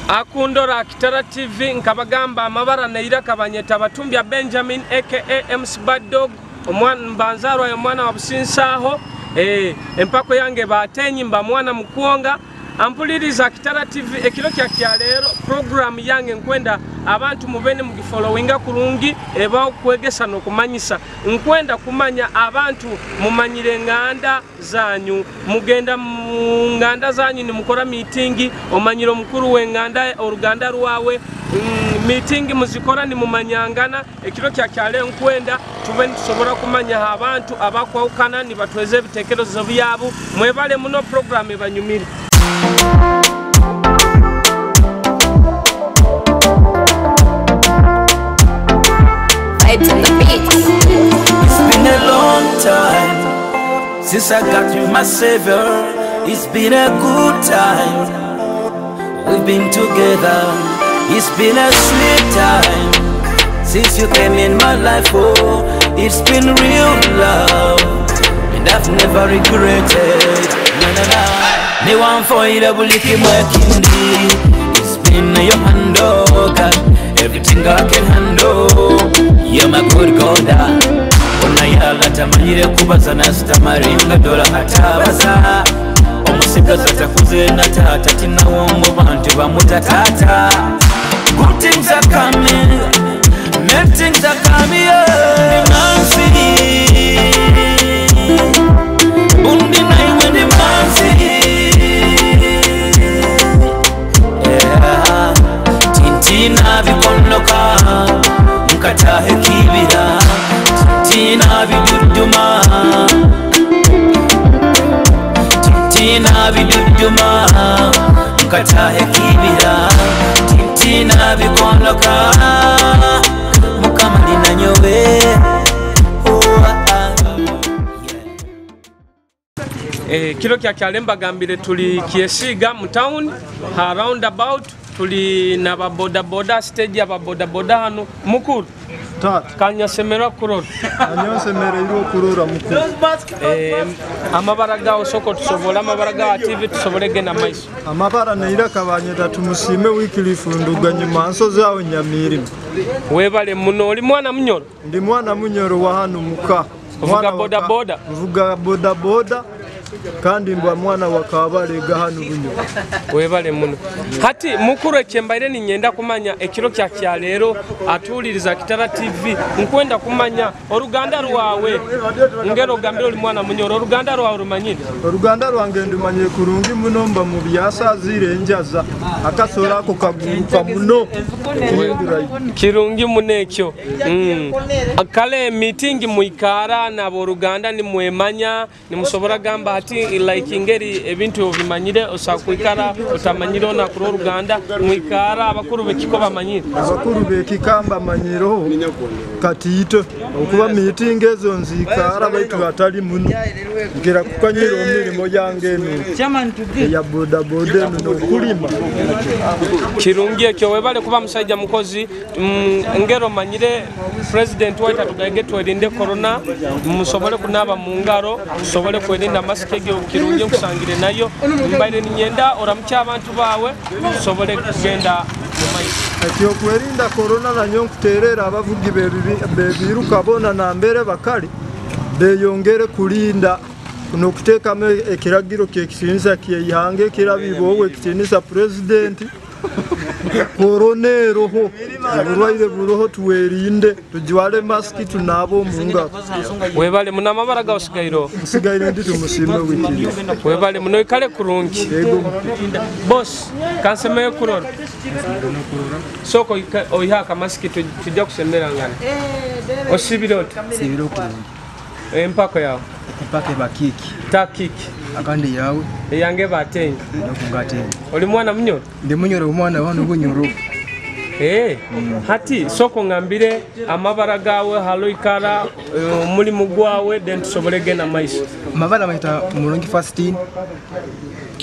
Akundora Kitara TV nkabagamba amabara neira kabanyeta batumbya Benjamin aka MC Baddog omwana mbanzarwa ya mwana wa Businsaho empako yange batenyi mba mwana mukuonga ampuliriza Kitara TV ekiro kya lero program yange nkwenda abantu mubene mugifollowinga kulungi eba kwegesa no kumanyisa nkwenda kumanya abantu mumanyire nganda zanyu mugenda nganda zanyu ni mukora meeting omanyiro mukuru we nganda oruganda rwawe meeting muzikora ni mumanyangana ekiro kya lero nkwenda tube tusobora kumanya abantu abakwawukana ni batweze bitekerezo byabo mwebale muno program ebanyumire. It's been a long time since I got with my savior. It's been a good time. We've been together. It's been a sweet time since you came in my life. Oh, it's been real love, and I've never regretted. Me want for you to believe in my kindi. It's been your hand, oh God. Everything I can handle. You're my good God. Onayala tamanyire kubaza na stamaringa dola hatabaza. Omusigaza takuze na tata tinawo mu bantu bamutatata. Good things are coming. Bad things are coming. Nancy. Undi nai when the Nancy. Yeah. Tintina bikonoka. Mkatahe kibira Tintina biduduma Tintina biduduma Mkatahe kibira Tintina bikonoka Mukama nina nyowe Kilo kya lemba gambire tuli Kyesiga mu town around about tuli na baboda boda stage aba boda boda hano mukuru tata kanya semera kurora anyo semera iro kurora mukuru amabara gawo soko tusobola amabara gawo TV tusobole gena maiso amabara neira kabanyeta tumusime wikili funduganye manso zawe nyamirimo webale muno oli mwana munyoro ndi mwana munyoro wa hano muka vuga boda boda vuga boda boda kandi mbwa mwana wakabalega hano bunyo webale muno hati mukuru ekembaire ni nyenda kumanya ekiro kya lero atuliriza Kitara TV nkwenda kumanya oruganda rwawe ngero gambiro oli mwana munyoro oruganda rwawe rumanyire oruganda rwange ndumanye kurungi muno mba mu byasa zirenjaza akasora ko kaguruka muno kirungi munekyo akale meeting muikara na boruganda ni mwemanya ni musobora gamba hati like ingeri ebintu bimanyire osakwikara utamanyiro na kuro Ruganda mwikara abakuru bekiko bamanyire abakuru bekikamba manyiro katito okuba meeting ezo nzikara baitu atali muno ngera kukanyiro mirimo yange ya boda boda no kulima kirungie kyo webale kuba musajja mukozi ngero manyire president waita tugage twelinde corona musobole kunaba mu ngaro musobole kwerinda maske kirungi kusangire nayo mbaire ninyenda oramcha abantu bawe sobole kugenda mu maisi atiyo kwerinda corona nanyo kuterera abavugi bebiruka bona na mbere bakali beyongere kulinda no kutekamo ekiragiro kyekisinza kiyihange kirabibowe kitinisa president koronero ho urwaire buroho tuwerinde tujwale maski tunabo munga webale muna mabara ga usigairo ndi tumusime wiki webale muno ikale kurungi boss kanseme kurora soko oyaka maski tujja kusemera ngana osibiro kurungi empako yawo mpake bakiki takiki akandi yawe yange batenyi ndokungatenyi oli mwana munyoro ndi munyoro mwana wano bunyoro hati soko ngambire amabara gawe haloikara muri mugwawe den tusobole gena maiso amabara mahita mulungi fasting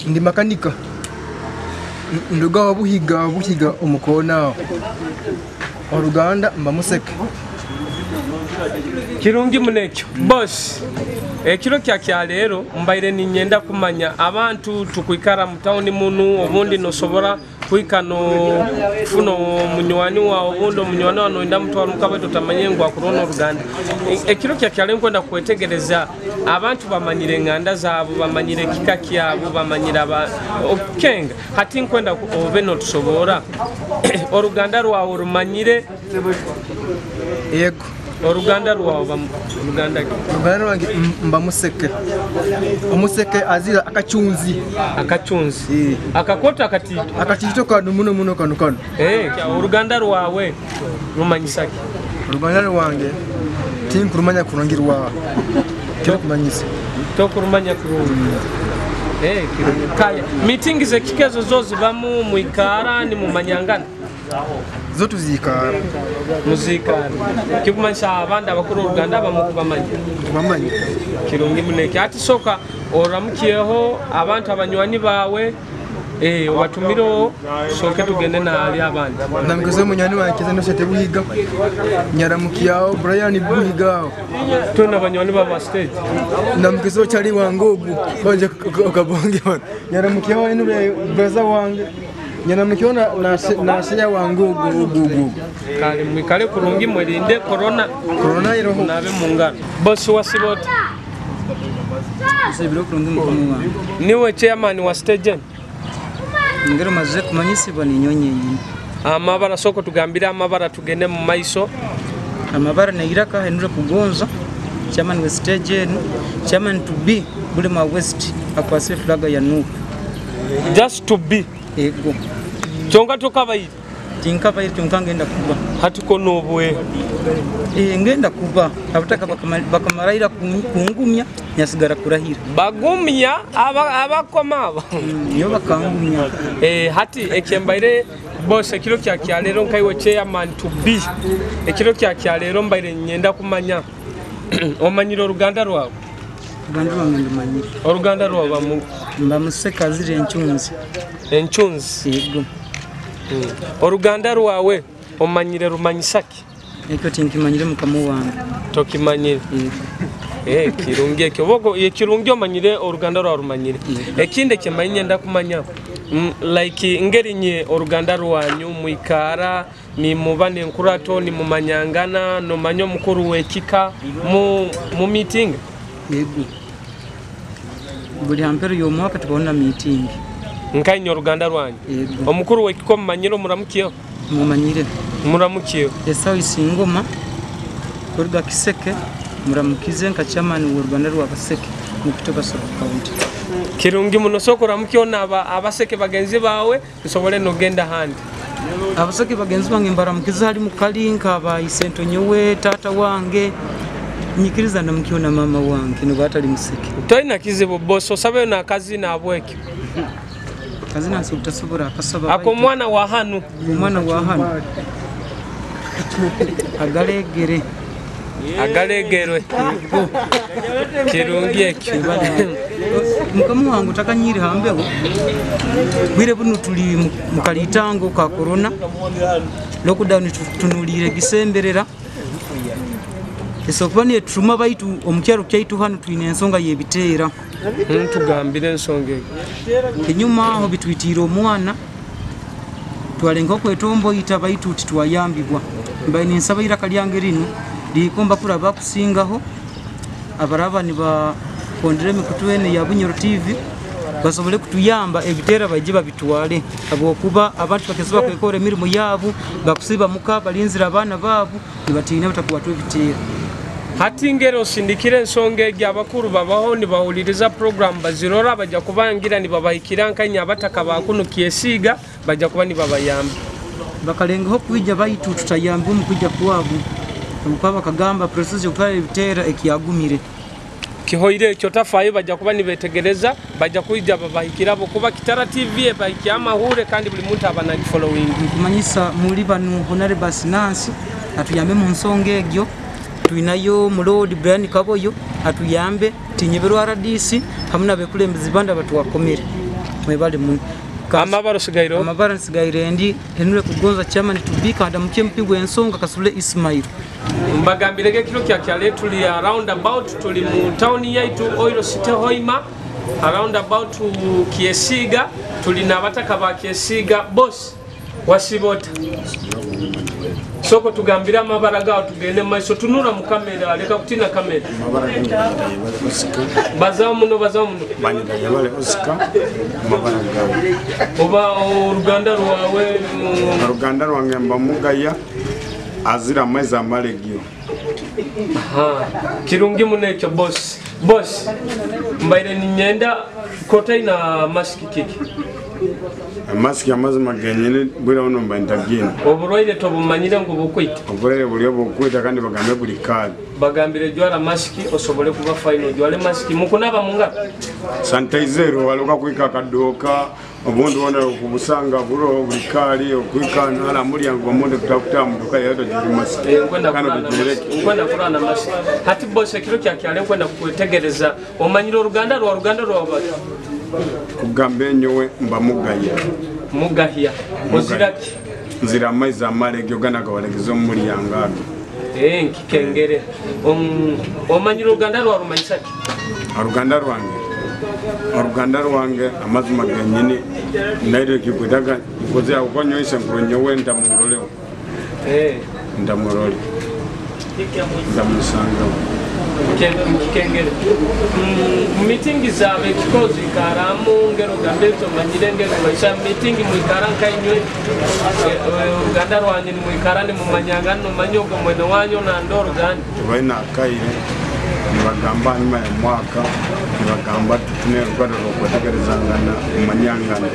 ndi makanika nduga wabuhiga umukona oruganda mbamuseke kirungi munekyo boss ekiro kya leero mbaire ninyenda kumanya abantu tukwikara mu town munu obundi nosobora kwikano funo munywani wa obundi munywani wa noenda mutwala mukabe tutamanye ngo akurona Uganda ekiro kya leero kwenda kwetegereza abantu bamanyire nganda zaabo bamanyire kika kyabo bamanyira okenga hati nkwenda obe notusobora Oruganda rwawe rumanyire yego Oruganda rwawe Uganda wange mba museke azira akachunzi akakota akatito kanu muno kanu Oruganda rwawe rumanyisaki Oruganda rwange tinkurumanya kurangirwa kyo kumanyisa tokurumanya kurungi kaya meeting ze kikezo zozi bamu muikara ni mumanyangana zotu zikara muzikara kikumanisha abandi abakuru Uganda bamukubamanya kirungi muneke ati soka oramukiyeho abantu abanywani bawe watumiro soke tugende na ali abandi namugeze munywani wanjye no sete buhiga nyaramukiyaho Brian buhiga tuna abanywani baba stage namugeze cyari wangogu banje ukabonge nyaramukiyaho ene braza wange nyaramukiona na senya wangogu kale mwikale kurungi mwelinde corona iroho nabe mungana boss wasibota sebiro kurungi mukomo niwe chairman wa stage ngero maze kumanyisibwa ni nyonye yini amabara soko tugambira amabara tugende mu maiso amabara na iraka henure kugonza chairman wa stage chairman to be bule ma west akwase flaga ya nu just to be ego chonga tokabayi tinkaba iri ngenda kuba hatuko nobwe ngenda kuba abutaka bakamaraira kungumya nyasigara kurahira bagumya abakomaba yo bakangumya hati ekembaire boss ekiro kya lero nkaiwe chairman to be ekiro kya lero mbaire nyenda kumanya omanyiro Ruganda rwawe Uganda bamende manyiro Oruganda rwawe bamuseka zire enchunzi yego Oruganda rwawe omanyire rumanyisaki ekyo tinkimanyire mukamu wange tokimanyire kirungi ekyo bogo kirungi omanyire Oruganda rwawe rumanyire ekinde kyemanye nda kumanya like ngerinye Oruganda rwanyu muikara ni mubane nkurato ni mumanyangana no manyo mukuru wekika mu meeting yego buli hampero yo mwaka tubona meeting nkainyo Oruganda rwanyu omukuru wekiko mumanyiro muramukiyo muramukiyo esawi singoma kurga kiseke muramukize nka chairman wa Rwanda rwa baseke mu Kitara county kirungi muno soko ramukiyo naba abaseke bagenzi bawe bisobole no genda handi abaseke bagenzi bange mbaramukiza ali mukalinka ba isento nyowe tata wange nyikiriza namukiyo na mama wange no batali museke toina kizibo boso sabe na kazi na abweke kazi na sutasubura akasaba ako mwana wa hanu agalegerwe kirungi ekyo mukamu wangu takanyiri hambeho bwire buno tuli mukalitango ka corona lockdown tunulire gisemberera esokubani etuma baitu omukyaro kyaitu hano twine ensonga yebiteera tugambire ensonga enyuma aho bitwitira omwana twalenga kwetombo ita baitu titwayambibwa mbaine nsaba iraka lyange rino likomba kuraba kusingaho abaraba ni ba kondere mikutwene ya Bunyoro TV basobole kutuyamba ebitera bajiba bitwale abo kuba abantu bakesaba kwekora mirimo yabo bakusiba muka balinzira abana babo nibatina batakuwa twebitera hati ngero sindikire nsonge gy'abakuru babaho ni bawuliriza program bazirora bajja kubangira ni babahikira nkanya abataka bakuno Kyesiga bajja kuba ni babayamba bakalengaho kwijja baitu tutayamba mu kujja kuwabu mukaba kagamba process yokale bitera ekiyagumire kihoire ekyo tafaye bajja kuba ni betegereza bajja kujja babahikira bo kuba Kitara TV bahikyama hure kandi buli muntu abana following kumanyisa muri banu honorable Nancy atuyambe mu nsonge egyo tuinayo mulodi Brian Kaboyo atuyambe tinyeberwa RDC hamuna bekulembezi banda batu wakomere mwebale mu amabaro sigairo amabara sigaire ndi henule kugonza chairman tubika adamuke mpigwe ensonga kasule Ismail mbagambirege kilo kyale tuli around about tuli mu town yaitu Oil City Hoima around about Kyesiga tuli nabataka ba Kyesiga boss wasibota soko tugambira amabara gawo tugende maiso tunura mu kamera leka kutina kamera bazawo muno banyita yabale Oscar amabara gawo oba uruganda rwange mbamugaya azira maiza amalegio kirungi munekyo boss mbaire ni nyenda kota ina maski kiki maski amazima genyine bwira uno mbandagina oburoire to bumanyire ngo bukwita oburoire buli obukwita kandi bagambe buli kali bagambire jwara maski osobole kuba final jwale maski mukunaba munga sanitizer waloka kuika kadoka obundi wona kubusanga buro buli kali okuika nala muri yangu bamonde kutafuta muduka yato jimaski kwenda kurana maski hati boss kiro kyale kwenda kutegereza omanyiro ruganda rwa kugambe nyowe mugahia oziraki nzira maiza amalege ogana gawalegezo muri yangaga nkikengere omanyiro ruganda rwa rumanyisaki Aruganda rwange amazima genyini naire kikutaga koze akonyo ise nkronyo wenda muroleo ndamurole ndamusanga kengere meeting zabe kikozi karamu ngero gambeto manyire ngero baisha meeting mu karanka inywe Uganda rwange ni mu karane mu manyangano manyogo mwene wanyo na ndoro gani baina kaire nibagamba nyuma ya mwaka nibagamba tutune rwanda rwokutegerezangana manyangana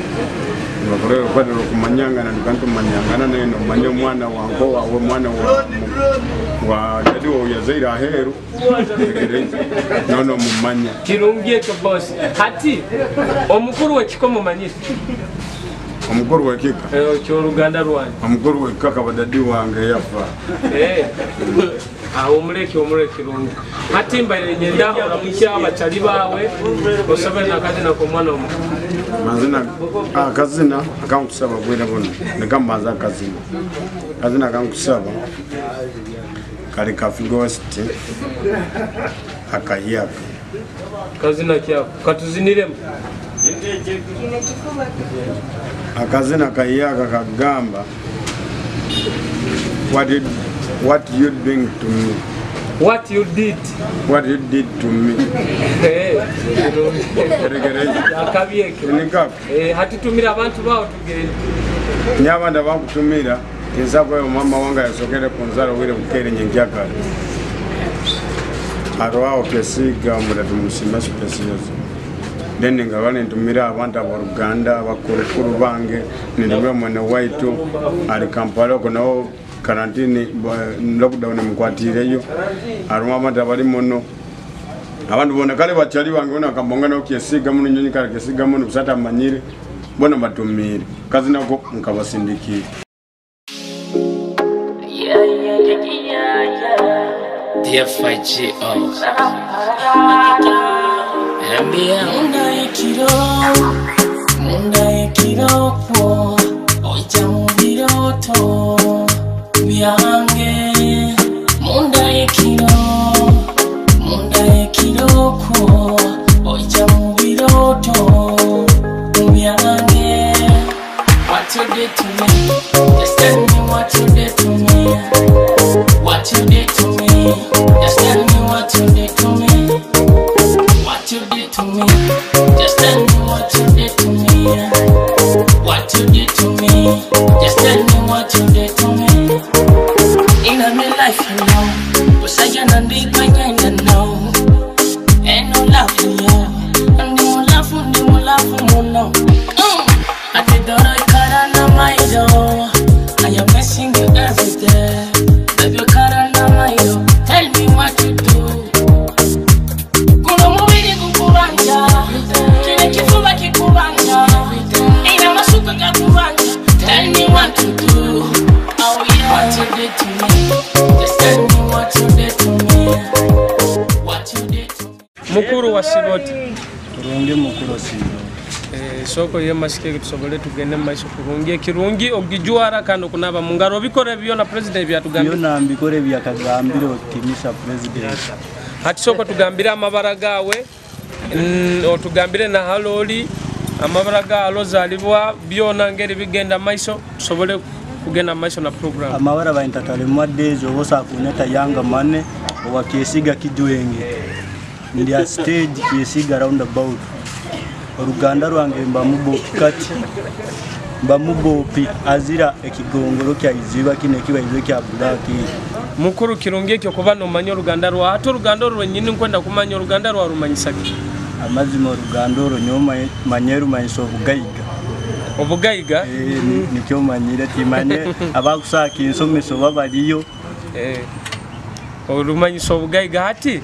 nibagore rwanda rwokumanyangana ndikantu manyangana neno manyo mwana wango wawe mwana wa dadi wo yazaira heru nono mumanya kirungiye ko boss hati omukuru we kikomo manyisi omukuru we kika cyo Ruganda rwange omukuru we kaka badadi wange yafa umureke rungi hati mbaire nyenda oramukya abachali bawe osabe nakazina ko mwana omu mazina akazina akankusaba gwera bono nekambaza kazina akankusaba kali kafigost akayaka kazina kyako katuziniremo akazina kayaka kagamba what you doing to me what you did to me akabieke hati tumira abantu bawo tugende nyabanda bakutumira tinzako mama wanga yasokere kunzaro wire bukere nyengyaka arwao Kyesiga mudatu musima specials then ngabane ntumira abantu abaruganda abakurukuru bange nindimwe mwana waitu ali Kampala kono karantini lockdown mkwatireyo aruma abantu abali mono abantu bona kale bachali bange bona kambonga no Kyesiga muno nyonyi kale Kyesiga muno kusata manyire bona batumire kazi nako nkabasindiki Dear FGO Munda ikiro oja mubiroto byange munda ikiro oja mubiroto byange what you did to me just tell me what you did to me what you did to me just tell me what you did to me what you did to me just tell me what you did to me what you did to me just tell me what you did to me in my life alone was I gonna be going to know ain't no love for you and no love for no I did all I can on my door I am missing you every day baby can on my door tell me what you do kuno mubiri kukubanja kile kifuba kikubanja ina masuka kakubanja tell me what to do oh yeah what you did to me just tell me what you did to me what you did to me mukuru wa Siboti Kurungi mukuru wa Siboti soko ye masike tusobole tugende maiso kurungi kirungi ogijwara kando kunaba mungaro bikore byo na president byatugambira byo nambikore byakagambira otimisha president hati soko tugambira amabara gawe otugambire na haloli amabara ga alozalibwa byona ngeri bigenda maiso tusobole kugenda maiso na program amabara ba entatale mwaddezo obosa kuneta yanga mane owa Kyesiga kidwenge ndia stage Kyesiga roundabout Oruganda rwange mbamubopi azira ekigongoro kya iziba kine kiba izo kya bulaki mukuru kirungi ekyo kuba no manyo Ruganda rwa ato Ruganda rwo nyine nkwenda kumanya Ruganda rwa rumanyisaki amazima Ruganda rwo nyoma manyeru manyiso obugayiga nikyo manyire timanye abakusaka insomeso babaliyo Olumanyiso obugayiga hati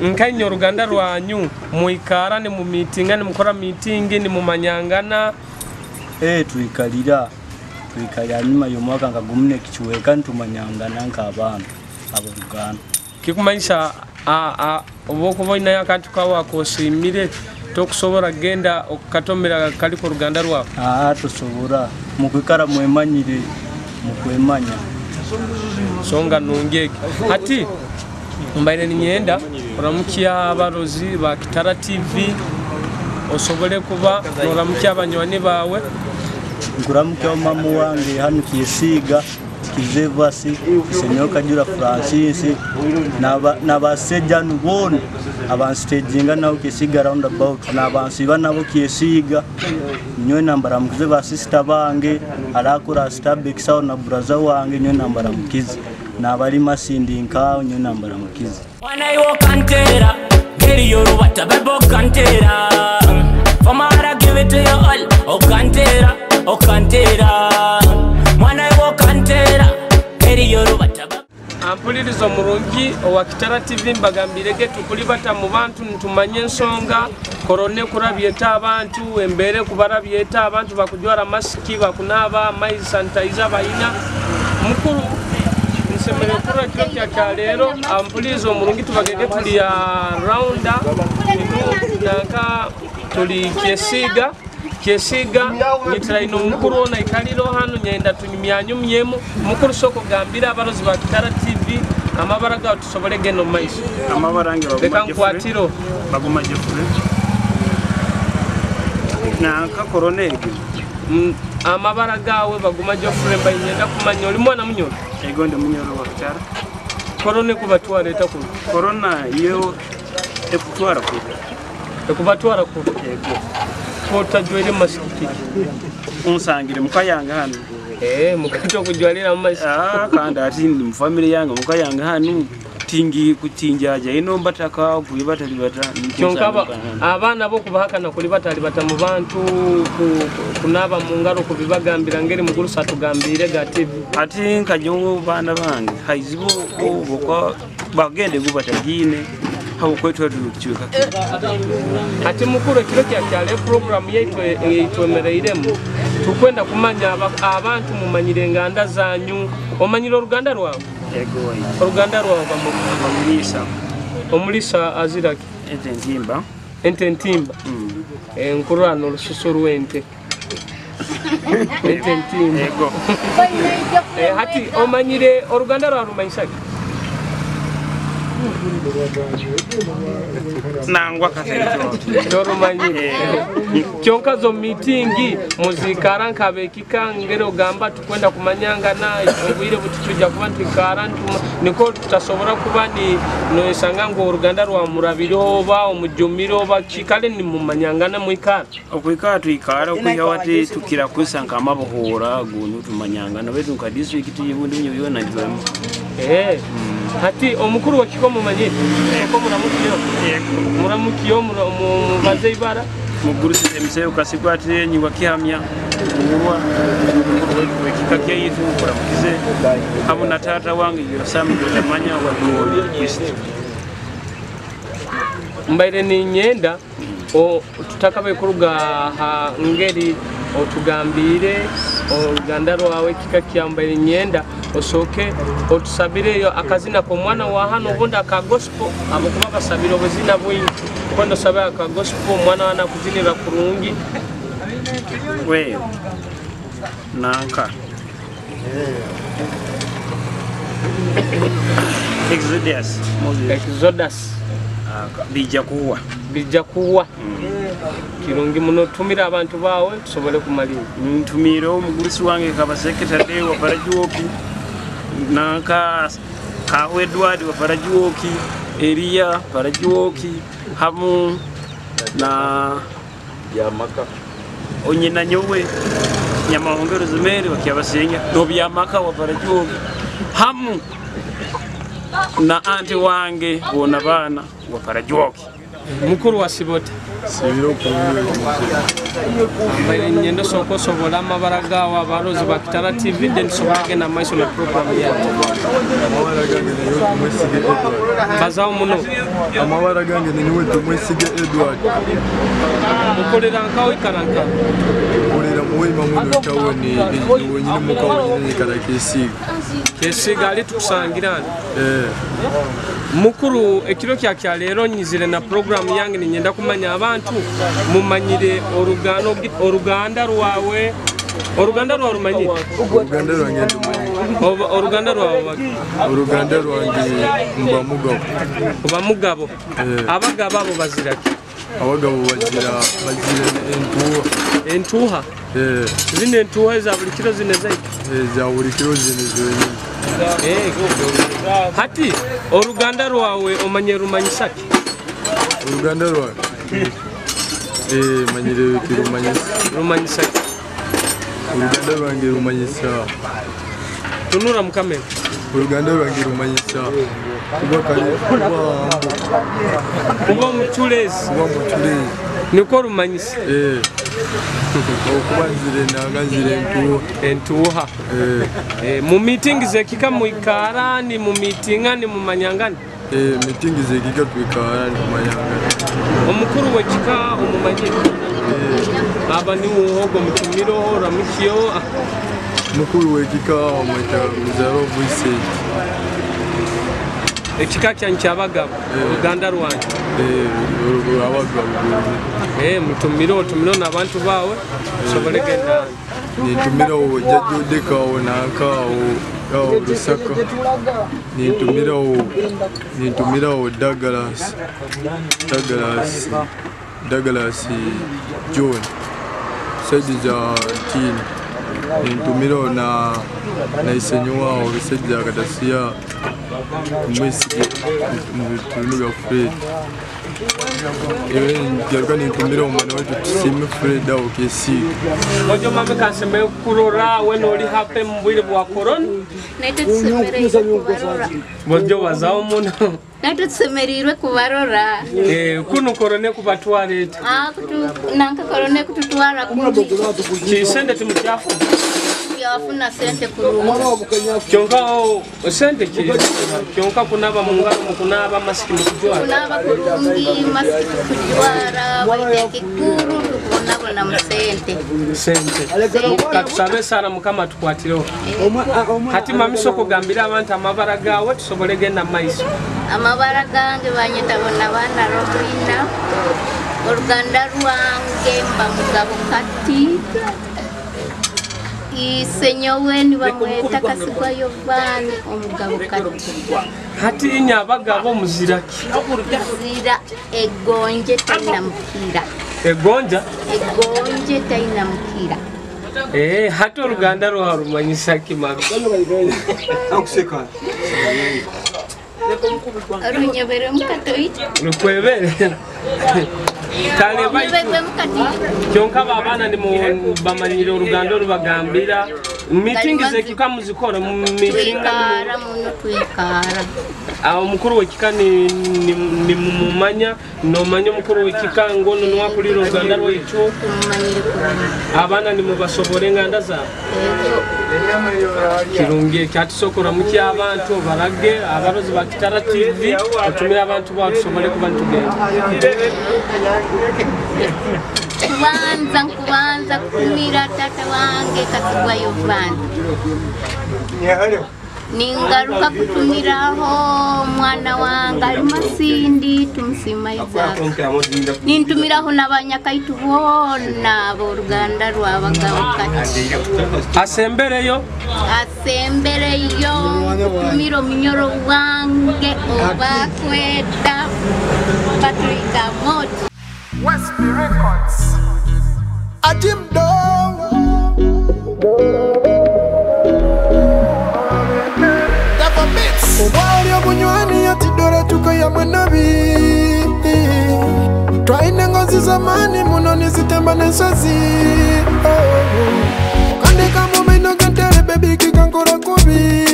nkanyo Ruganda rwanyu muikara ne mu meeting ne mukora meeting ni mu manyangana tuikalira nyuma y'omwaka nga gumune kichweka ntumanyangana nk'abantu abo Ruganda kikumanyisa obokuboina yakantu kawa kosimire tokusobora genda okatomera kali ku Ruganda rwa tosobora mukwikara mwemanyire mukwemanya songa nungeke hati mbaire ninyenda oramukia abarozi ba Kitara TV osobole kuba oramukia abanywani bawe nguramukia mamu wange hano Kyesiga Kizevasi Senyoka Jura Francis n'abasejjanu bone abanstageinga nawo Kyesiga roundabout n'abansiba nabo Kyesiga nyo nambara mukize ba sister bange alakura Starbuck sawo na brother wange nyo nambara mukize n'abali masindinka nyo nambara mukize Wana iwo kantera geri yorubata bebo kantera Famara give it to you all o kantera Mwana iwo kantera geri yorubata ampulirizo murungi owa Kitara TV mbagambirege tukulibata mu bantu ntumanye nsonga korone kurabyeta abantu embere kubarabyeta abantu bakujwara masiki bakunaba mai sanitizer bayina mukuru nsemere kura kyo kya lero ampulirizo murungi tubagege tuli ya rounda naka tuli Kyesiga nitiraino mukuru ona ikaliro hano nyenda tunyumyanyu myemu mukuru soko gambira abarozi ba Kitara TV amabara ga tusobole geno maiso amabara nge bagumaje fure na ka corona amabara gawe bagumaje fure mbaye nyenda kumanya oli mwana munyoro egonde munyoro wa Kitara corona kubatwara leta ku corona yo ekutwara ku ego kotajwele masikiki unsangire mukayanga hano mukato kujwalira mu maisi kandi ati ndi mu family yange mukayanga hano tingi kutinjaja ino mbataka kulibatali bata kyonkaba abana bo kubahakana kulibatali bata mu bantu kunaba mu ngaro kubibagambira ngeri muguru satugambire ga TV ati nkajongo bana bange haizibo boko bagende gubatagine hawo kwetu tukichuka ati mukuru kiro kyale program yeitwe mereiremu tukwenda kumanya abantu mumanyire nganda zanyu omanyire Ruganda rwawe yego Ruganda rwawe omulisa aziraki ententimba nkurano lususu rwente ententimba yego hati omanyire Ruganda rwawe rumanyisaki nangwa katero manyire kyonka zo meeting muzikara nkabekika ngero gamba tukwenda kumanyanga na ngwire butuja kuba twikara niko tutasobora kuba ni no isanga ngo Ruganda rwa murabiro ba omujumiro ba kikale ni mumanyanga na mwikara okwikara twikara okuya wati tukira kusanga amabohora gunu tumanyanga na betu ka district yibundi nyo na ndwemo hati omukuru wa kikomo manyire ko muramukiyo mubaze ibara muguru sitemse ukasigwate nywa kihamya urwa wekikakia yitu kuramukize abo na tata wange yosami yamanya wa east mbaire ni nyenda tutakabe kuruga ngeri otugambire Ruganda rwawe kikakia mbaire nyenda osoke otusabireyo akazina ko mwana wa hano bonda ka gospel abo kuba basabiro buzina bwingi kondo sabaya ka gospel mwana wana kuzinira kurungi we nanka Exodus bijja kuwa kirungi muno tumira abantu baawe tusobole kumalira ntumire omugurusi wange kabasekretary wa Parajuoki nanka kawe Edward wa Parajuoki Elia Parajuoki hamu na yamaka onyina nyowe nyamahongero zimeri wakiabasenya nobyamaka wa Parajuoki hamu na anti wange bona bana wa Parajuoki mukuru wa Sibota sibiro ambaye nyendo soko sobola amabaraga wa barozi ba Kitara TV den sobage na maiso na program ya bazao muno amabara gange ni niwe tumwesige Edward mukolera nkawe karanka mukolera muwema muno tawoni wenyine mukawoni kala Kyesiga ali tukusangirana mukuru ekiro kya lero nyizire na program yange ninyenda kumanya abantu mumanyire oruganda rwawe rumanyire oruganda rwange mba mugabo abagabo abo baziraki abagabo bazira entuha zine entuha za buli kiro zine zaidi za buli kiro zine zonyine hati oruganda rwawe omanye rumanyisaki uruganda rwawe manyire rumanyisaki uruganda rwange rumanyisa tunura mukamera uruganda rwange rumanyisa kuba mutulezi niko rumanyisa okubanzire nangazire entuha mu meeting zekika mu ikara ni mu meetinga ni mu manyangani meeting zekika twikara ni mu manyangani omukuru wekika omumanyire aba ni muhogo mutumiro ramukyo mukuru wekika omweta muzaro voice ekika kyankyabagabo Uganda rwange mutumiro n'abantu baawe sobole genda nintumirawo jajodekawo nankawo Lusaka nintumirawo Douglas John saidi za tini nintumirawo na isenyowawo bisaidi za Katasiya umwesige mubitunu bya Fred njaruka nintumira omwana wetu tusime Fred awo Kyesiga ojo mame kanseme kurora we noli hape mbwire bwa corona naite tusemereirwe kubarora bojo wazao muno naite tusemereirwe kubarora kuno korone kubatwarete nanka korone kututwara kundi kisende timukyafu yafuna sente kurungu kyonka sente ki kyonka kunaba mungalo kunaba masiki mukujwara kunaba kurungi masiki kujwara baite kikuru kubona na sente katusabe sana mukama tukwatireho hati mamiso kugambira abantu amabara gawe tusobole genda maiso amabara gange banyeta bona bana Robina oruganda rwange mba mugabo kati isenyowe ni bamweta Kasigwa Yovani omugabo kati hati inyabagabo muziraki muzira egonje taina mukira egonja taina mukira hati oruganda rwa rumanyisaki maro akuseka arunyebere mukatoite rukwebere kale kyonka babana ni bamanyire oruganda rubagambira meeting zekika muzikora mu meetinga muno twikara omukuru wekika ni mumanya nomanya omukuru wekika ngono nwakulira oruganda rwaitu abana ni mubasobore nganda zaabo kirungi kyatusokora mu ky'abantu barage abarozi ba Kitara TV otumira abantu basobole kuba ntugenda kubanza kumira tata wange Kasigwa Yovani ningaruka kutumiraho mwana wange ali Masindi tumusima Isaac nintumiraho n'abanyakaitu bonna b'oruganda rw'abagabo kati asembereyo kutumira omunyoro wange obakweta Patrika Moti West Records Ajim Dong Never miss Wali obunywani yatidora tuko ya mwanabi Twaine ngozi zamani muno nizitemba nensozi Kandika mumeno gentere baby kikankora kubi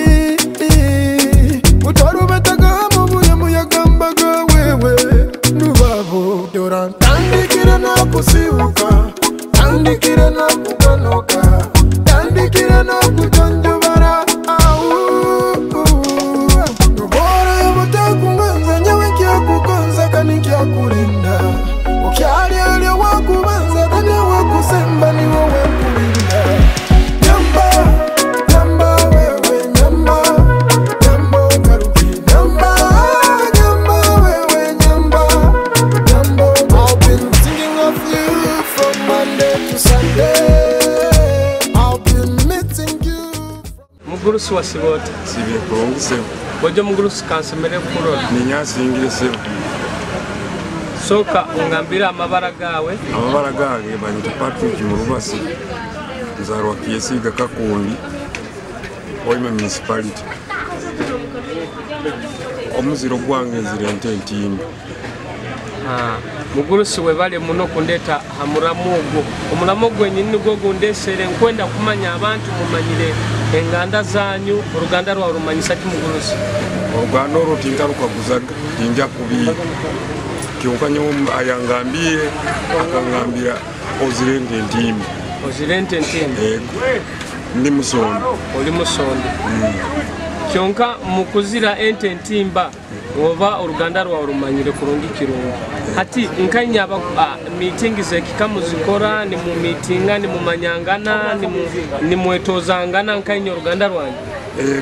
Utoru betaga mubuye muyagambaga wewe Nubabo Doran Tandikira na kusibuka Tandikira na kugonoka Tandikira na kujonjubara Nubora yobotakunganza nyewe kia kukonza kanikia kulinda Ukiari alio wakubanza kanya wakusemba ni wewe kulinda Nyamba, nyamba wewe nyamba Nyamba karuki nyamba Nyamba wewe nyamba Nyamba I've been thinking of you from Monday to Sunday I've been meeting you Mugurusi wa Sibota Sibe kurungi sebo Bojo mugurusi kansemere kurora Ninyasi ingire sebo Soka ungambira amabara gawe banyita Patrick mu Rubasi nzarwa Kyesiga Kakundi Oime municipality omuziro gwange nzire ntimba mugurusi we bale muno kundeta hamuramugo omulamugo nyinni gwo gundesere nkwenda kumanya abantu mumanyire enganda zanyu uruganda rwa rumanyisa ki mugurusi uruganda rutinga rukaguzaga tinja kubi kyonkanyo ayangambie akangambira ozirente ntimba ndi musondo oli musondo kyonka mukuzira ente ntimba oba uruganda rwa rumanyire kurungi kirungi hati nkanya aba meeting ze kikamuzikora ni mu meetinga ni mu manyangana ni mwetozangana nkanya uruganda rwanyu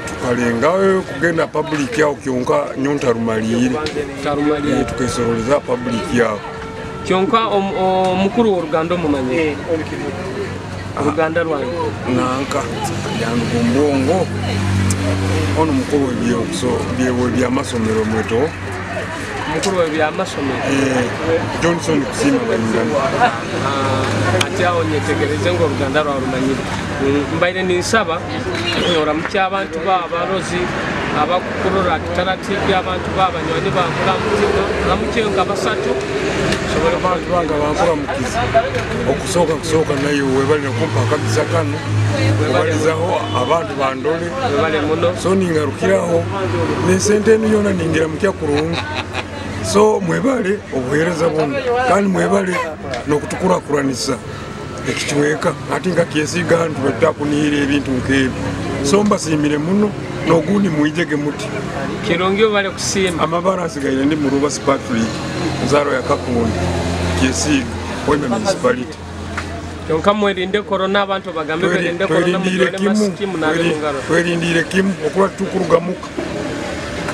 tukalengawe kugenda public yao kyonka nyonta rumalire tukesoroleza public yao kyonka omukuru w'uruganda mumanyire uruganda rwanyu nanka yandu kumbongo ono mukuru w'ebyewo by'amasomero mweto mukuru w'ebyamasomero Johnson kusima balingana ati aho nyetegereze ngo uruganda rwa rumanyire mbaire ninsaba oramutya abantu b'abarozi abakukurura Kitara TV abantu b'abanywanyi bambura mutino ramutye nga basatu sobora abantu banga bambura mukizi okusoka nayo webali kumpa kabisa kanu webalizaho abantu bandole webale muno so ningarukiraho nesente niyona ningira mukya kurungi so mwebale obuhereza bono kandi mwebale nokutukurakuranisa ekichweka ati nga Kyesiga ntubatakunira ebintu nkebyo so mbasimire muno nogundi muijege muti kirongyo bale kusimba amabara asigaire ndi mu Rubasi Patrick nzaro ya Kakundi Kyesiga Oime municipality kyonka mwerinde corona abantu bagambe berinde corona mudole masikimu nabengaro twerindire kimu okuba tukurugamuka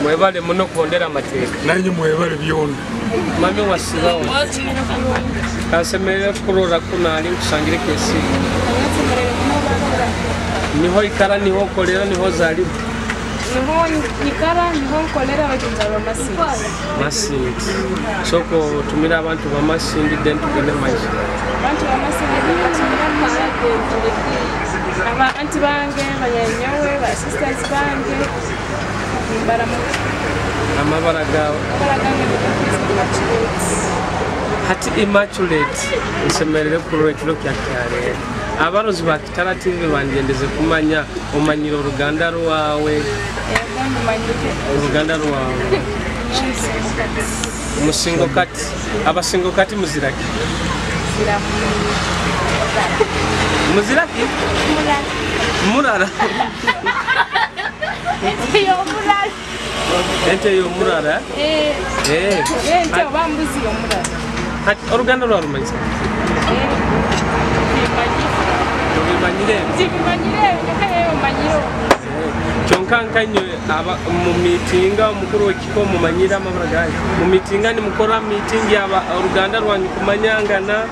mwebale muno kondera amateka nanyi mwebale byona mami wasibawo kasemere kurora kunali kusangire Kyesiga niho ikara niho kolera niho zali niho ikara niho kolera bakinzaro Masindi soko tumira abantu ba Masindi den tugende maji abantu ba Masindi batumira marage aba anti bange banyanyowe ba sisters bange amabara gawe hati immaculate nsemerere kurora kilo kyakare abarozi ba Kitara TV bangendeze kumanya umanyira uruganda rwawe umusingo kati abasingo kati muziraki murara ente yo murara ente bambuzi yo murara hati uruganda rwa rumanyisa kyonkankanyo mu mitinga omukuru w'ekiko mumanyira amabara gayo mu mitinga nimukora mitingi oluganda lwanyu kumanyangana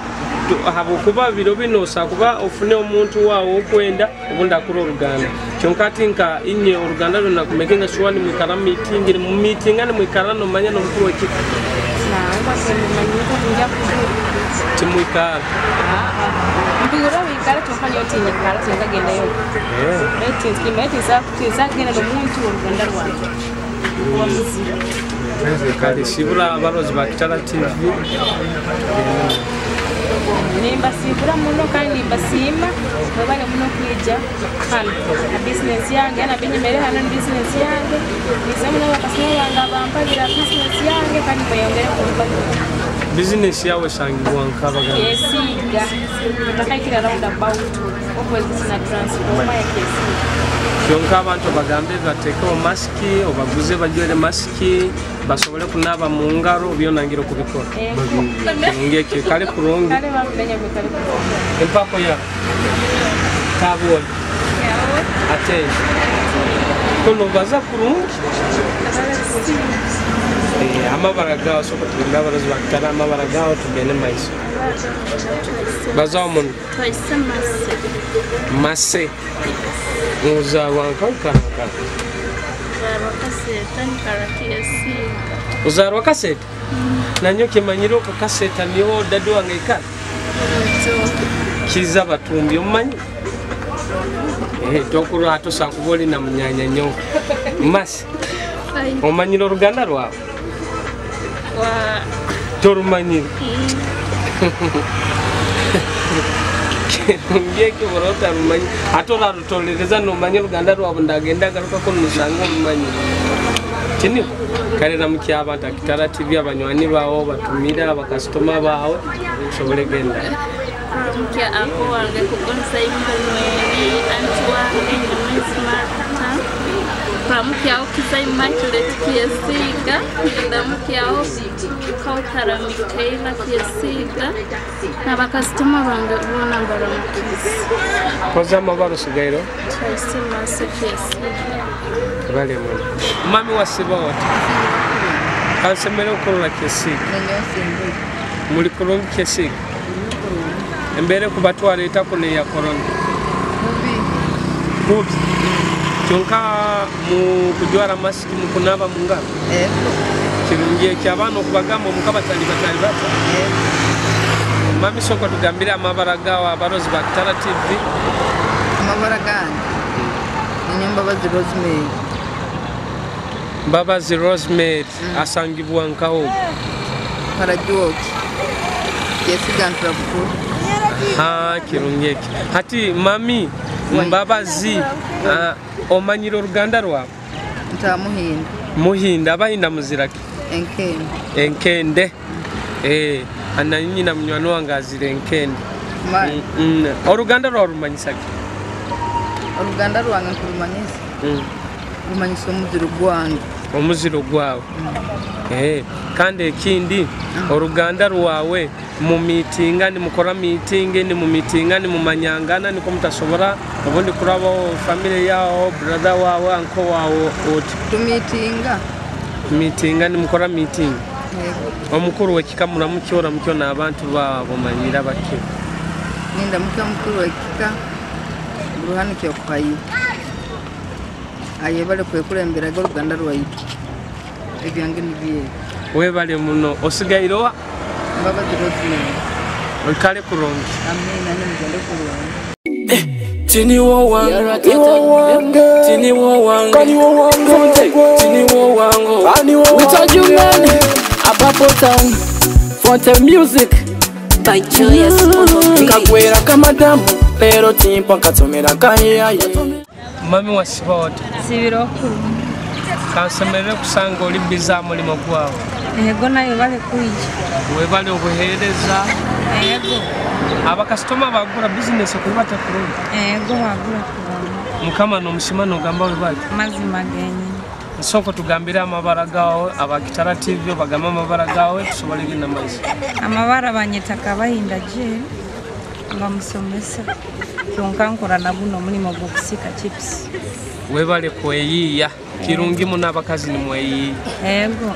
habukuba biro bino osakuba ofune omuntu waawo okwenda obundi akura oluganda kyonka ati nka inye oluganda lwonna kumekenga shuwa nimwikara mitingi mu mitinga nimwikara nomanya n'omukuru w'ekiko timwikara mpigura wikara kyonka niyo tinyikara tinzagendayo tinsagenda n'omuntu oluganda lwange kale sibula abalozi ba Kitara TV nimbasibura muno kandi mbasiima mwebale muno kwija hano na bizinesi yange na binyemere hano ni bizinesi yange nisemu n'abakasoma bange abampabira bizinesi yange kandi mweyongere kumpabira bizinesi yawe sangibwa nkabagana Kyesiga takaikira round about opposite na transformer ya Kyesiga kyonka abantu bagambe batekeho masiki obaguze bajwere masiki basobole kunaba mu ngaro byonangiro kubikora ngeke kale kurungi kale bamenya kale empako ya tabwo ate kono baza kurungi amabara gawo soko tugenda barazi bakitara amabara gawo tugende maiso baza omuntu mase uza wankaukana uzarwa kaseta nanyo kimanyiro ko kaseta niyo dadu wange ikana kiza batumbi omanyi tokuru hato sakuboli na munyanya nyo masi omanyiro oluganda lwawe torumanyiro ngeke borota rumanyi atora rutolereza no manyi oluganda lwawe ndagenda garuka ko nusanga omumanyi kini kale namukya abantu Kitara TV abanywani bawo batumira abakastoma bawo sobole genda mukya ako wange kugonsa imwe antwa enyemismata pamukya okisa immaculate Kyesiga ndamukya Kitara Mikaela Kyesiga n'abakastoma bange bona baramukiriza koza mabaro sigairo twaisema Kyesiga vale mwana mami wasibawata kansemere okolola Kyesiga muli kulungi Kyesiga embere kubatwala etakune ya corona mubi kyonka mu kujwara masiki mu kunaba mu ngalo kirungi ky'abantu okubagamba omukabatali batali bata mami soko tugambira amabara gawo abarozi ba Kitara TV amabara gani Mbabazi Rosemary Mbabazi Rosemary asangibwa nkaho Parajoki Kyesiga ntrabukuru kirungeki hati mami Mbabazi omanyiro oluganda lwawe ntamuhinda muhinda abahinda muziraki enkende ananyina munywani wange azira enkende oluganda lwawe lumanyisaki oluganda lwange nkulumanyisa lumanyisa omuziro gwange omuziro gwawe kandi ekindi oluganda lwawe mu mitinga nimukora mitingi ni mu mitinga ni mumanyangana niko mutasobora obundi kurabo family yao brother wawe anko wawe oti mitinga nimukora meeting omukuru w'ekika muramukyora mukyo n'abantu babo manyira bake ninda mukuru w'ekika ruhani kyo kwayi ayebale kwekulembera oluganda lwaitu ebyange nibiye webale muno osigairo Mbabazi Rosemary olkale kurungi amina nimugende kurungi Tini wo wango, tini wo wango, tini wo wango. We told you man, Abapo Town, Fonte Music. By Joyous Kakwera kama damu, pero timpo katomera kaya. Mami wasiba wote sibiro okulu kansemere kusanga oli biza mulimo gwawe ego nayo bale kuija webale obuhereza ego abakastoma bagura business okubata kurungi ego bagura kurungi mukama nomushima nogamba webale mazima genyi soko tugambira amabara gawo aba Kitara TV bagama amabara gawo tusobole gina maisha amabara banyetaka bahinda je Bamusomesa. Kyonka nkola na buno mulimu gw'okusika chips. Webale kweyiya kirungi muna abakazi ni mweyiya. Ego.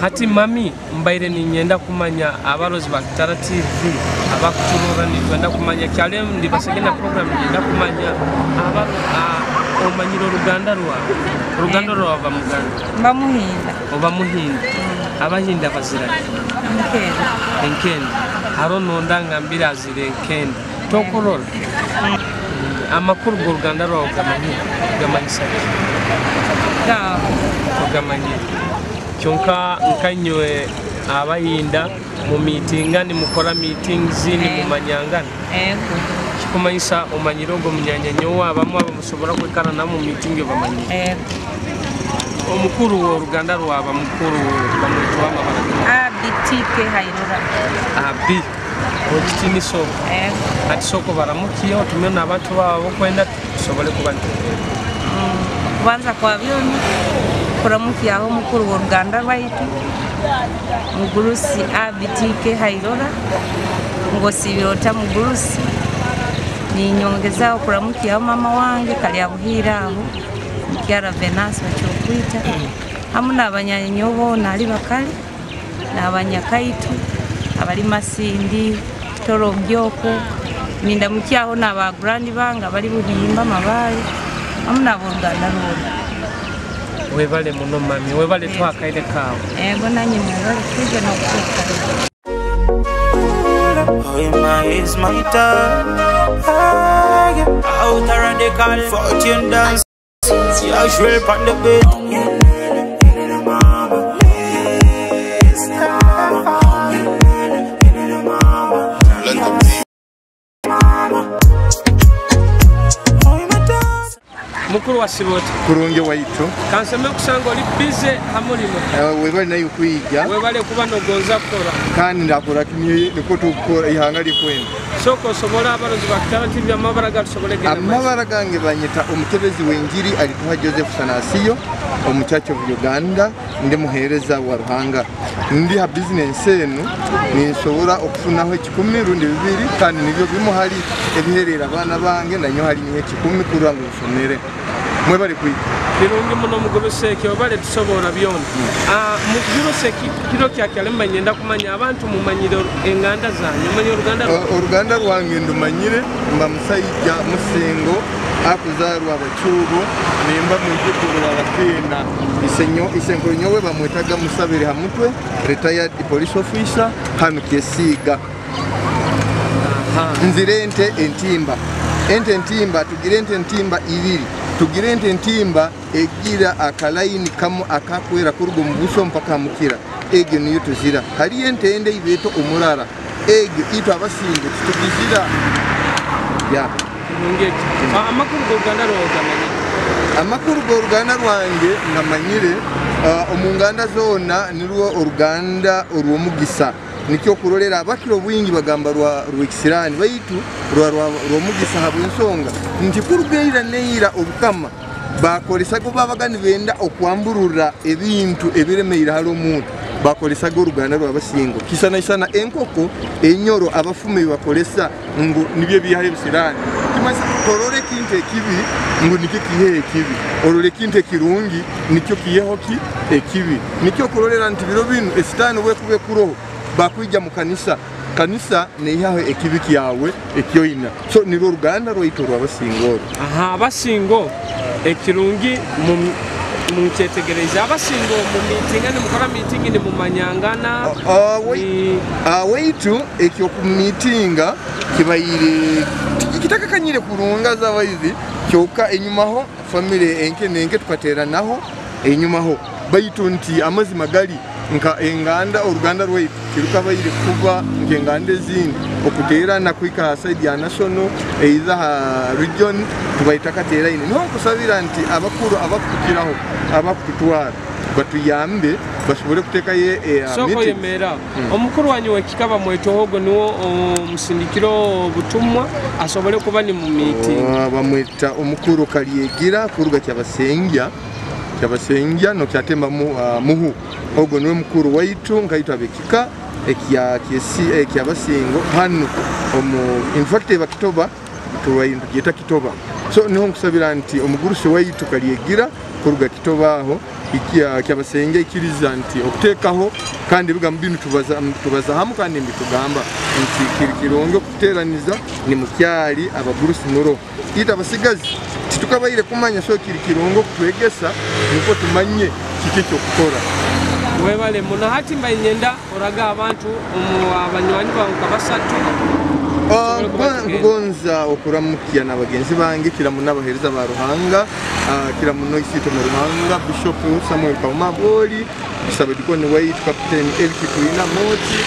Hati mami mbaire ninyenda kumanya abalozi ba Kitara TV abakuturura nitwenda kumanya kyale ndi basegena program ninyenda kumanya abalo omanyiro Ruganda rwava Muganda Bamuhinda oba muhinda abahinda bazira enkende haro nonda ngambira azire enkende tokorora amakuru go Ruganda rwava gamanyisa gamanyira kyonka nkanywe abahinda mu meetinga ni mukora meetings ni mumanyangana kikumanyisa omanyiro go munyanyanyo abamu abamusobora kwekara na mu meeting bamanyira omukuru wa Ruganda rwaba mukuru bamwitwa amabara abitike hairora abi okitini so ati soko baramukiyo tumena abantu babo kwenda tusobole kubana kubanza kwa byoni kuramukiya aho mukuru wa Ruganda rwaitu mugurusi abitike hairora ngo sibirota mugurusi ni nyongeza kuramukiya mama wange kali abuhira aho Kyara Venance bachokwita hamuna abanyanyobo nali bakali n'abanyakaitu abali Masindi Toro Byoko ninda mukyaho n'aba grand banga bali buhimba mabali hamuna abo Ruganda rwona webale muno mami webale twakaire kawo ego nanyi mwebale tuje no kutoka is my time out a radical fortune dance I shrill on the bed mukuru wa Siboti kurunge waitu kanseme kusanga oli bize hamulimo webale nayo kwiga webale kuba nogonza kora kandi ndakora kimye niko tukora ihanga likwenda soko sobola abalozi ba Kitara TV amabara gatusobole genda amabara gange banyita omutebezi w'enjiri alikuwa Joseph Sanasiyo omuchacho wa Uganda ndi muhereza wa Ruhanga ndi ha business enu ninsobora okufunaho 10 rundi 2 kandi nibyo bimuhali ebiherera abana bange nanyo hali nye 10 kurango nsomere mwebale kwiga kirungi muno mugobeseke obale tusobora byona mugiroseki kiro kyakale mbanyenda kumanya abantu mumanyiro enganda zanyu manyo Ruganda rwange ndumanyire mba musayija musengo akuzarwa abacubo nimba mujukuru abakena isengo nyowe bamwetaga musabire hamutwe retired police officer hano Kyesiga nzirente entimba tugirente entimba ibiri tugirente entimba egira akalaini kamu akakwera kurugo mubuso mpaka mukira ege niyo tuzira hari entende ibeto umurara ege ito abasinge tugizira ya ngeti amakuru go Ruganda rwogamenye amakuru go Ruganda rwange ngamanyire omunganda zona nirwo Ruganda urwomugisa nikyo kurorera abakiro bwingi bagamba rw'ikisirani baitu rwomugisa habwensonga nti kurugeira neira obukama bakolesago babagani benda okwamburura ebintu ebiremeira halo muntu bakolesago Ruganda rwabasingo kisana enkoko enyoro abafume bakolesa ngo nibye biyahe bisirani kimasa korore kinte kibi ngo nikyo kihe kibi orore kinte kirungi nikyo kiyeho ki ekibi nikyo kurorera nti biro binu esitani we kube kuroho bakwijja mu kanisa neyaho ekibiki yawe ekyoyina so niro Ruganda rwaitu rwabasingoro abasingo ekirungi mu kyetegereza abasingo mu meeting ni mukora meeting ni mu manyangana waitu ekyo ku meetinga kibayire kitakakanyire kurunga zabayizi kyoka enyumaho family enke tukatera naho enyumaho baitu nti amazi magali nka enganda Ruganda rwaitu kiruka bayire kuba ngengande zindi okutera na kwika side ya national either region tubayitaka tera ine no kusabira nti abakuru abakukiraho abakutwara batuyambe bashobore kuteka ye soko yemera omukuru wanyu wekikaba mwetohogo niwo musindikiro butumwa asobole kuba ni mu meeting bamwita omukuru kaliyegira kuruga cyabasengya no kyatemba muhu ogo niwe mukuru waitu ngaitwa bekika ekya basingo hano in fact bakitoba tuwayindugita kitoba so niho nkusabira nti omugurusi waitu kalyegira kuruga kitoba aho kya basenge ikiriza nti okutekaho kandi bigambo binu tubaza hamu kandi mbitugamba nti kirongo kuteraniza ni mukyali abagurusi muro ita basigazi titukabaire kumanya so kirongo kwegesa nuko tumanye kiki cyokukora webale muno hati mbanyenda oraga abantu abanywanyi bakabasatu kugonza okuramukya n'abagenzi bange kiramu n'abahereza ba Ruhanga kiramu no isito mu Ruhanga Bishop Samuel Kaumaboli Bishop Dikoni White Captain Elki Tuina Moti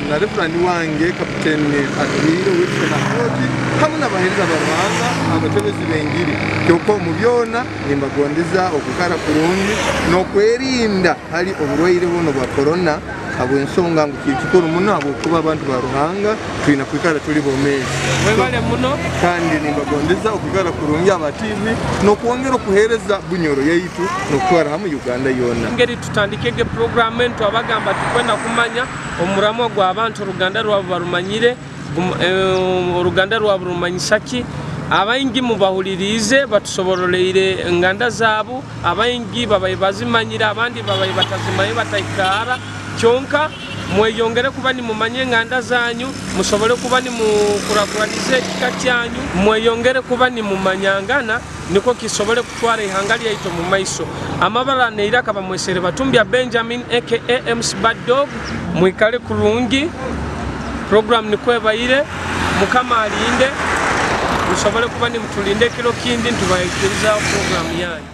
na Reverend wange Captain Adwiro Wilson Moti hamwe n'abahereza ba Ruhanga abatebezi bengiri cyoko mu byona nimbagondeza okukara kurundi no kwerinda hari oburwaire buno bwa corona abo ensonga ngo kikikoro muno abo kuba abantu ba Ruhanga twina kwikara tuli bomezi webale muno kandi nimbagondeza okugara kurungi aba TV no kuongera kuhereza bunyoro yaitu no kwara hamu Uganda yona ngeri tutandikege program entu abagamba tukwenda kumanya omuramo gwa abantu Ruganda rwabo barumanyire Ruganda rwabo rumanyisaki abayingi mubahulirize batusoboroleire nganda zabo abayingi babaye bazimanyira abandi babaye batazimaye batayikara cyonka mweyongere kuba ni mumanye nganda zanyu musobole kuba ni mukurakuranize kikatyanyu mweyongere kuba ni mumanyangana niko kisobole kutwara ihangali yaito mu maiso amabara neira kaba mwesere batumbya Benjamin aka MC Baddog mwikale kurungi program ni kwebaire mukama alinde musobole kuba ni mutulinde kilo kindi ntubayikiriza program yanyu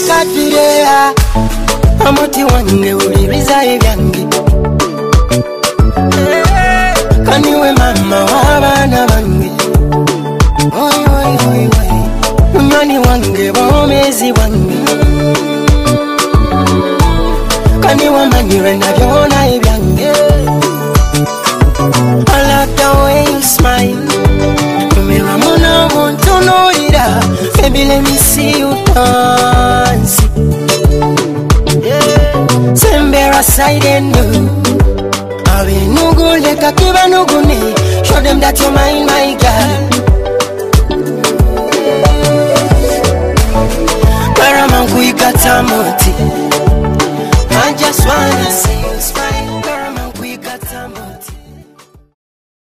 Katirea amoti wange ulibiza ebyange kaniwe mama wabana bange oi oi oi oi munyoni wange bomezi wange kaniwe manyire nabyona ebyange I like the way you smile kumira muna muntu norira baby let me see you dance Sembera side and Awe nugule kakiba nugune show them that you're mine my girl Paramangu ikatamoti I just wanna see you smile